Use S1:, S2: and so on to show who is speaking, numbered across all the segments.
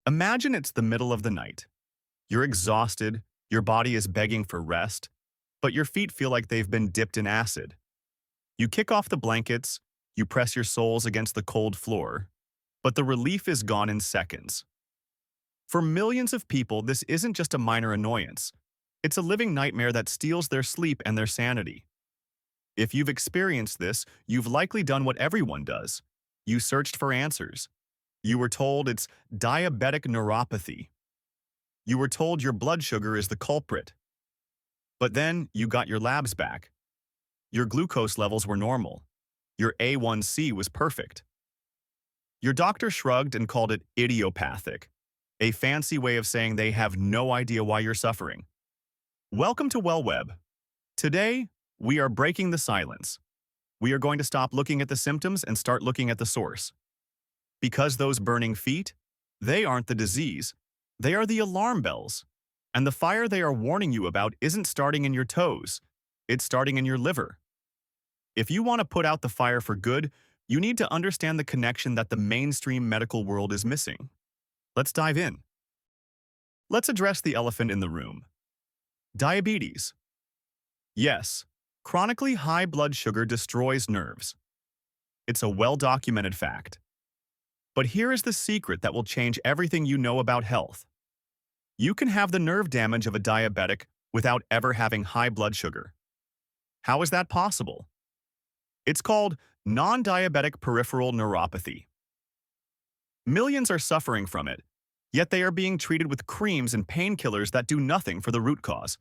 S1: Imagine it's the middle of the night. You're exhausted, your body is begging for rest, but your feet feel like they've been dipped in acid. You kick off the blankets, you press your soles against the cold floor, but the relief is gone in seconds. For millions of people, this isn't just a minor annoyance. It's a living nightmare that steals their sleep and their sanity. If you've experienced this, you've likely done what everyone does. You searched for answers. You were told it's diabetic neuropathy. You were told your blood sugar is the culprit. But then you got your labs back. Your glucose levels were normal. Your A1C was perfect. Your doctor shrugged and called it idiopathic, a fancy way of saying they have no idea why you're suffering. Welcome to WellWeb. Today, we are breaking the silence. We are going to stop looking at the symptoms and start looking at the source. Because those burning feet, they aren't the disease. They are the alarm bells. And the fire they are warning you about isn't starting in your toes. It's starting in your liver. If you want to put out the fire for good, you need to understand the connection that the mainstream medical world is missing. Let's dive in. Let's address the elephant in the room. Diabetes. Yes, chronically high blood sugar destroys nerves. It's a well-documented fact. But here is the secret that will change everything you know about health. You can have the nerve damage of a diabetic without ever having high blood sugar. How is that possible? It's called non-diabetic peripheral neuropathy. Millions are suffering from it, yet they are being treated with creams and painkillers that do nothing for the root cause.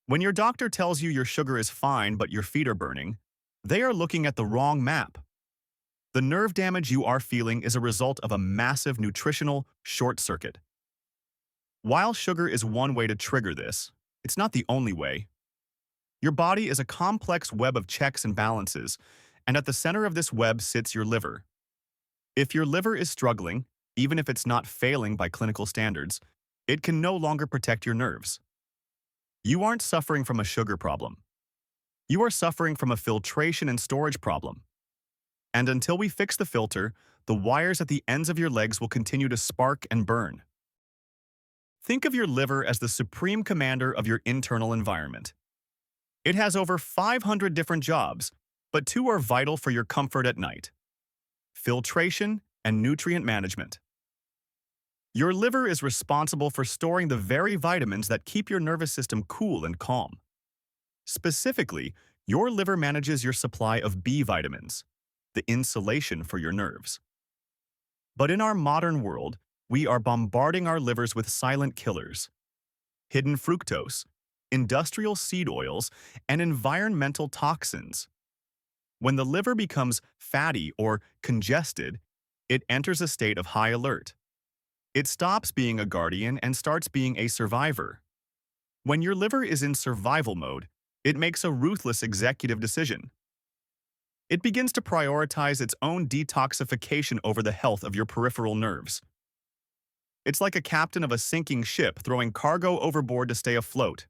S1: When your doctor tells you your sugar is fine but your feet are burning, they are looking at the wrong map. The nerve damage you are feeling is a result of a massive nutritional short circuit. While sugar is one way to trigger this, it's not the only way. Your body is a complex web of checks and balances, and at the center of this web sits your liver. If your liver is struggling, even if it's not failing by clinical standards, it can no longer protect your nerves. You aren't suffering from a sugar problem. You are suffering from a filtration and storage problem. And until we fix the filter, the wires at the ends of your legs will continue to spark and burn. Think of your liver as the supreme commander of your internal environment. It has over 500 different jobs, but two are vital for your comfort at night: filtration and nutrient management. Your liver is responsible for storing the very vitamins that keep your nervous system cool and calm. Specifically, your liver manages your supply of B vitamins, the insulation for your nerves. But in our modern world, we are bombarding our livers with silent killers: hidden fructose, industrial seed oils, and environmental toxins. When the liver becomes fatty or congested, it enters a state of high alert. It stops being a guardian and starts being a survivor. When your liver is in survival mode, it makes a ruthless executive decision. It begins to prioritize its own detoxification over the health of your peripheral nerves. It's like a captain of a sinking ship throwing cargo overboard to stay afloat.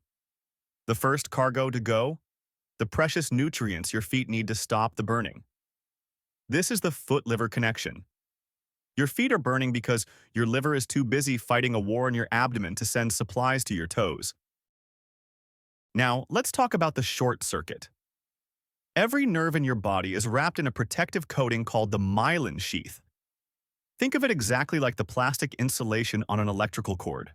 S1: The first cargo to go? The precious nutrients your feet need to stop the burning. This is the foot-liver connection. Your feet are burning because your liver is too busy fighting a war in your abdomen to send supplies to your toes. Now, let's talk about the short circuit. Every nerve in your body is wrapped in a protective coating called the myelin sheath. Think of it exactly like the plastic insulation on an electrical cord.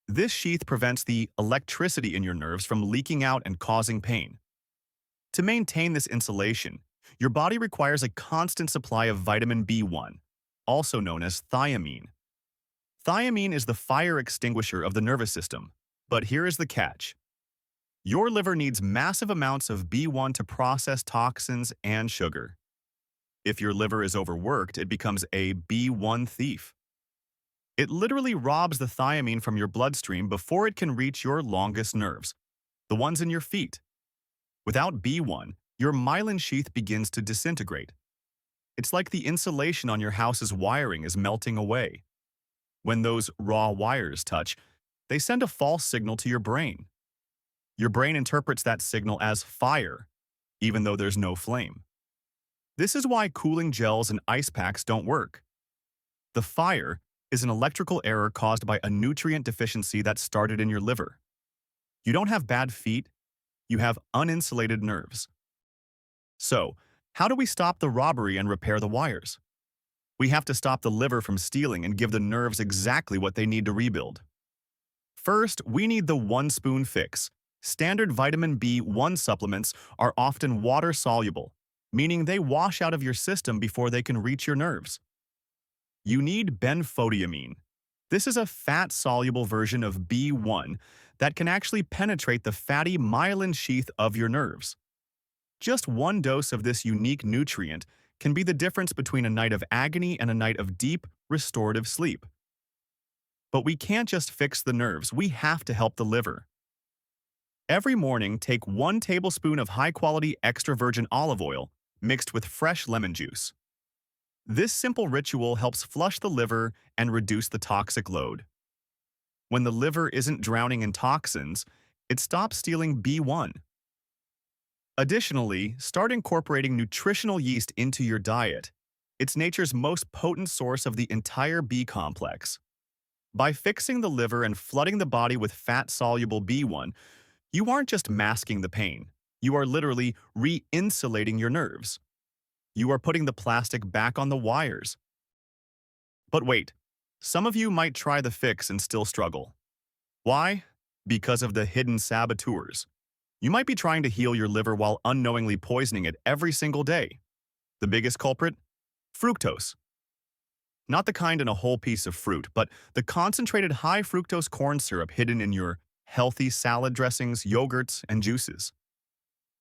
S1: This sheath prevents the electricity in your nerves from leaking out and causing pain. To maintain this insulation, your body requires a constant supply of vitamin B1, also known as thiamine. Thiamine is the fire extinguisher of the nervous system, but here is the catch. Your liver needs massive amounts of B1 to process toxins and sugar. If your liver is overworked, it becomes a B1 thief. It literally robs the thiamine from your bloodstream before it can reach your longest nerves, the ones in your feet. Without B1, your myelin sheath begins to disintegrate. It's like the insulation on your house's wiring is melting away. When those raw wires touch, they send a false signal to your brain. Your brain interprets that signal as fire, even though there's no flame. This is why cooling gels and ice packs don't work. The fire, is an electrical error caused by a nutrient deficiency that started in your liver. You don't have bad feet, you have uninsulated nerves. So, how do we stop the robbery and repair the wires? We have to stop the liver from stealing and give the nerves exactly what they need to rebuild. First, we need the one-spoon fix. Standard vitamin B1 supplements are often water-soluble, meaning they wash out of your system before they can reach your nerves. You need benfotiamine. This is a fat-soluble version of B1 that can actually penetrate the fatty myelin sheath of your nerves. Just one dose of this unique nutrient can be the difference between a night of agony and a night of deep, restorative sleep. But we can't just fix the nerves, we have to help the liver. Every morning, take 1 tablespoon of high-quality extra virgin olive oil mixed with fresh lemon juice. This simple ritual helps flush the liver and reduce the toxic load. When the liver isn't drowning in toxins, it stops stealing B1. Additionally, start incorporating nutritional yeast into your diet. It's nature's most potent source of the entire B complex. By fixing the liver and flooding the body with fat-soluble B1, you aren't just masking the pain. You are literally re-insulating your nerves. You are putting the plastic back on the wires. But wait, some of you might try the fix and still struggle. Why? Because of the hidden saboteurs. You might be trying to heal your liver while unknowingly poisoning it every single day. The biggest culprit? Fructose. Not the kind in a whole piece of fruit, but the concentrated high-fructose corn syrup hidden in your healthy salad dressings, yogurts, and juices.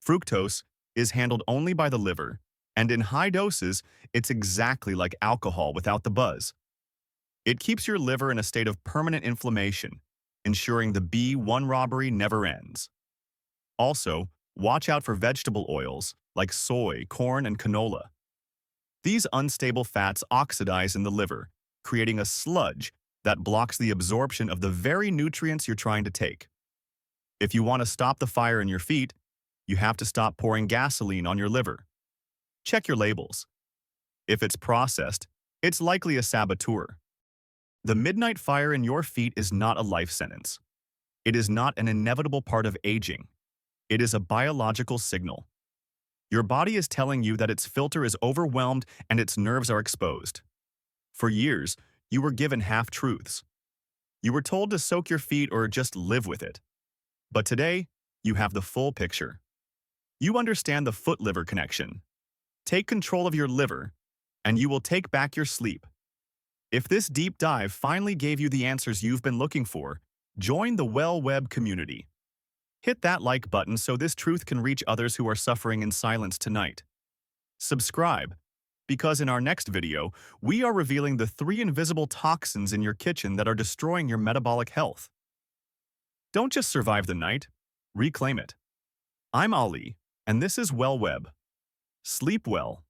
S1: Fructose is handled only by the liver, and in high doses, it's exactly like alcohol without the buzz. It keeps your liver in a state of permanent inflammation, ensuring the B1 robbery never ends. Also, watch out for vegetable oils like soy, corn, and canola. These unstable fats oxidize in the liver, creating a sludge that blocks the absorption of the very nutrients you're trying to take. If you want to stop the fire in your feet, you have to stop pouring gasoline on your liver. Check your labels. If it's processed, it's likely a saboteur. The midnight fire in your feet is not a life sentence. It is not an inevitable part of aging. It is a biological signal. Your body is telling you that its filter is overwhelmed and its nerves are exposed. For years, you were given half-truths. You were told to soak your feet or just live with it. But today, you have the full picture. You understand the foot-liver connection. Take control of your liver, and you will take back your sleep. If this deep dive finally gave you the answers you've been looking for, join the WellWeb community. Hit that like button so this truth can reach others who are suffering in silence tonight. Subscribe, because in our next video, we are revealing the 3 invisible toxins in your kitchen that are destroying your metabolic health. Don't just survive the night, reclaim it. I'm Ali, and this is WellWeb. Sleep well.